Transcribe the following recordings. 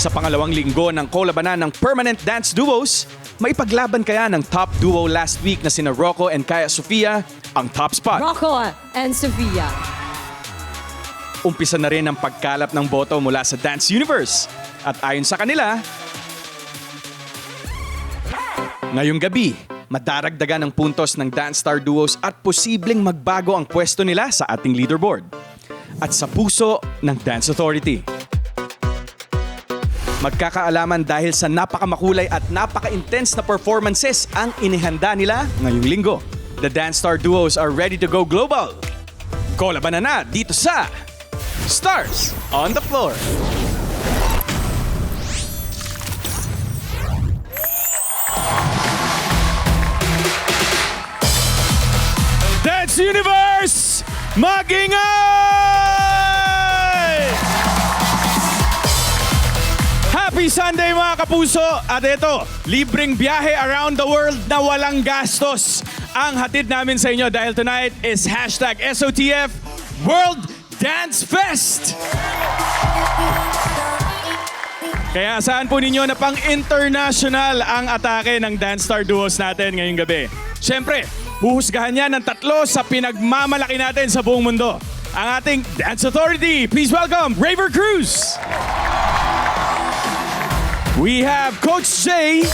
Sa pangalawang linggo ng kolabanan ng Permanent Dance Duos, maipaglaban kaya ng top duo last week na sina Rocco and Kaya Sofia ang top spot. Rocco and Sofia. Umpisa na rin ang pagkalap ng boto mula sa Dance Universe. At ayon sa kanila, ngayong gabi, madaragdagan ng puntos ng Dance Star Duos at posibleng magbago ang pwesto nila sa ating leaderboard. At sa puso ng Dance Authority. Magkakaalaman dahil sa napakamakulay at napaka-intense na performances ang inihanda nila ngayong linggo. The Dance Star Duos are ready to go global. Kolabanan na dito sa Stars on the Floor. Dance Universe, magingay! Happy Sunday mga kapuso! At ito, libreng biyahe around the world na walang gastos ang hatid namin sa inyo dahil tonight is hashtag SOTF World Dance Fest! Kaya saan po ninyo na pang international ang atake ng Dance Star Duos natin ngayong gabi? Siyempre, huhusgahan yan ng tatlo sa pinagmamalaki natin sa buong mundo. Ang ating Dance Authority. Please welcome Raver Cruz. We have Coach Jay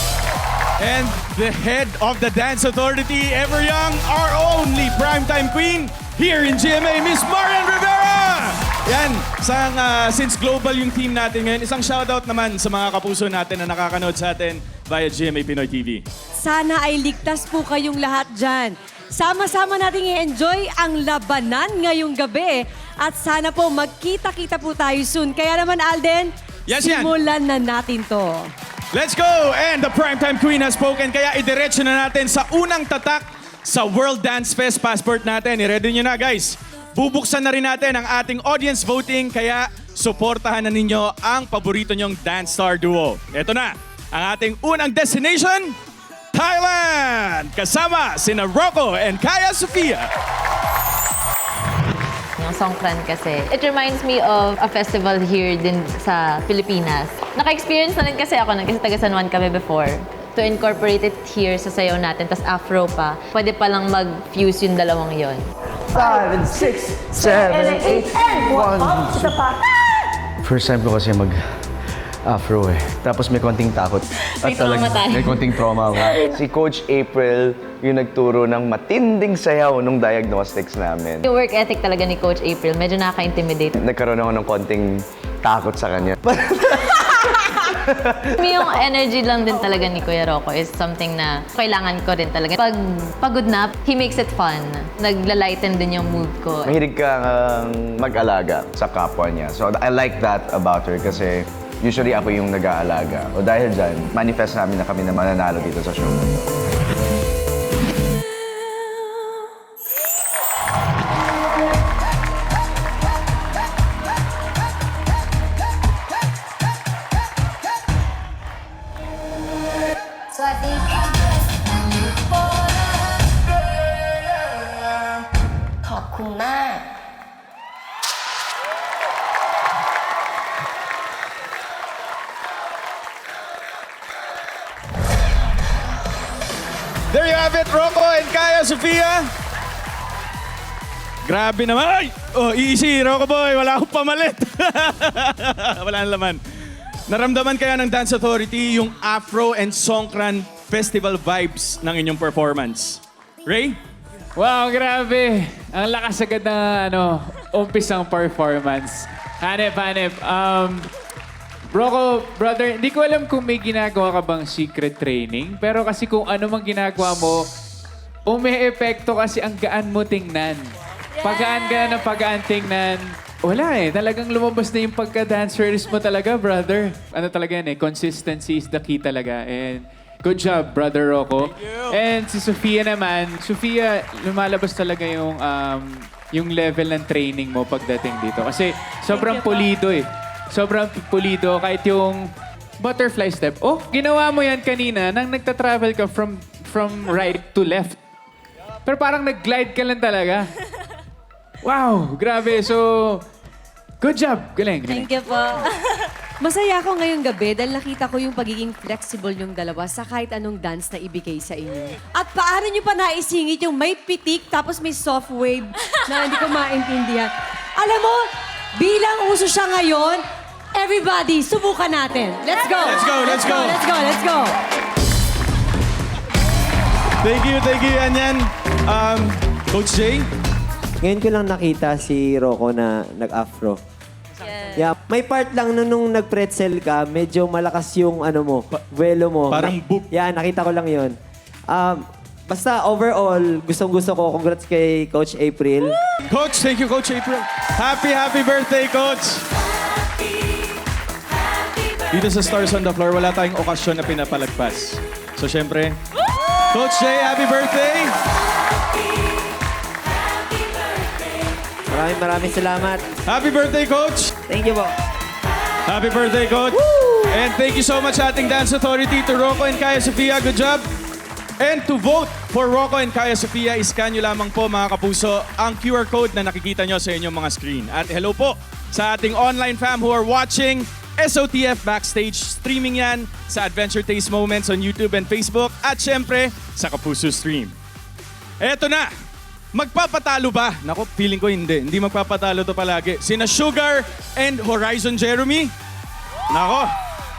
and the head of the Dance Authority, ever young, our only primetime queen here in GMA, Miss Marian Rivera! Yan, since global yung team natin ngayon, isang shoutout naman sa mga kapuso natin na nakakanood sa atin via GMA Pinoy TV. Sana ay ligtas po kayong lahat dyan. Sama-sama nating i-enjoy ang labanan ngayong gabi. At sana po magkita-kita po tayo soon. Kaya naman, Alden, Yes, yan. simulan na natin to. Let's go! And the primetime queen has spoken, kaya idiretso na natin sa unang tatak sa World Dance Fest passport natin. I-ready nyo na, guys. Bubuksan na rin natin ang ating audience voting, kaya suportahan na ninyo ang paborito nyong Dance Star Duo. Ito na, ang ating unang destination, Thailand! Kasama sina Rocco and Kaya Sofia. Yung Songkran kasi, it reminds me of a festival here din sa Pilipinas. Naka-experience na rin kasi ako, kasi taga San Juan kami before. To incorporate it here sa sayaw natin, tas Afro pa, pwede palang mag-fuse yung dalawang yon. 5 and 6, 7 and 8, and 1. First time ko kasi mag-afro eh. Tapos may konting takot. May trauma tayo. May konting trauma ako. Si Coach April yung nagturo ng matinding sayaw nung diagnostics namin. Yung work ethic talaga ni Coach April, medyo nakaka-intimidate. Nagkaroon ako ng konting takot sa kanya. Yung energy lang din talaga ni Kuya Rocco is something na kailangan ko rin talaga. Pag pagod na, he makes it fun. Nagla-lighten din yung mood ko. Mahilig kang mag-alaga sa kapwa niya. So I like that about her kasi usually ako yung nag-aalaga. O dahil dyan, manifest namin na kami na mananalo dito sa show. There you have it, Rocco and Kaya Sofia. Grabe naman. Ay! Oh, easy, Rocco boy. Wala akong pamalit. Wala nang laman. Naramdaman kaya ng Dance Authority yung Afro and Songkran Festival vibes ng inyong performance? Ray? Wow, grabe. Ang lakas agad na umpisang performance. Hanep. Rocco, brother, hindi ko alam kung may ginagawa ka bang secret training. Pero kasi kung ano mang ginagawa mo, umi-epekto kasi ang gaan mo tingnan. Pagaan ka ng pagaan tingnan. Wala eh. Talagang lumabas na yung pagka-dancers mo talaga, brother. Ano talaga yan eh. Consistency is the key talaga. And good job, brother Rocco. And si Sofia naman. Sofia, lumalabas talaga yung level ng training mo pagdating dito. Kasi sobrang pulido eh. Sobrang pulido. Kahit yung butterfly step. Oh, ginawa mo yan kanina nang nagta-travel ka from right to left. Pero parang nag-glide ka lang talaga. Wow, grabe. So, good job. Galing. Thank you po. Masaya ako ngayong gabi dahil nakita ko yung pagiging flexible yung dalawa sa kahit anong dance na ibigay sa inyo. At paano nyo pa naisingit yung may pitik tapos may soft wave na hindi ko maintindihan. Alam mo, bilang uso siya ngayon, everybody, subukan natin. Let's go! Let's go, let's go. Let's go, let's go! Thank you, Yan. Coach Jay? Ngayon ko lang nakita si Rocco na nag-afro. Yeah, may part lang nung nag-pretzel ka, medyo malakas yung ano mo, vuelo mo. Parang boop. Yeah, nakita ko lang yun. Basta overall, gustong-gusto ko. Congrats kay Coach April. Coach, thank you, Coach April. Happy birthday, Coach! Dito sa Stars on the Floor, wala tayong okasyon na pinapalagpas. So, syempre, Coach Jay, happy birthday! Maraming salamat. Happy birthday, Coach! Thank you po. Happy birthday, Coach! And thank you so much sa ating Dance Authority to Rocco and Kaya Sofia. Good job! And to vote for Rocco and Kaya Sofia, iscan nyo lamang po mga kapuso ang QR code na nakikita nyo sa inyong mga screen. At hello po sa ating online fam who are watching SOTF Backstage. Streaming yan sa Adventure Taste Moments on YouTube and Facebook. At syempre, sa Kapuso Stream. Eto na! Magpapatalo ba? Naku, feeling ko hindi. Hindi magpapatalo to palagi. Sina Sugar and Horizon Jeremy. Nako,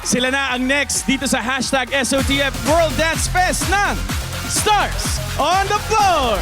sila na ang next dito sa hashtag SOTF World Dance Fest ng Stars on the Floor!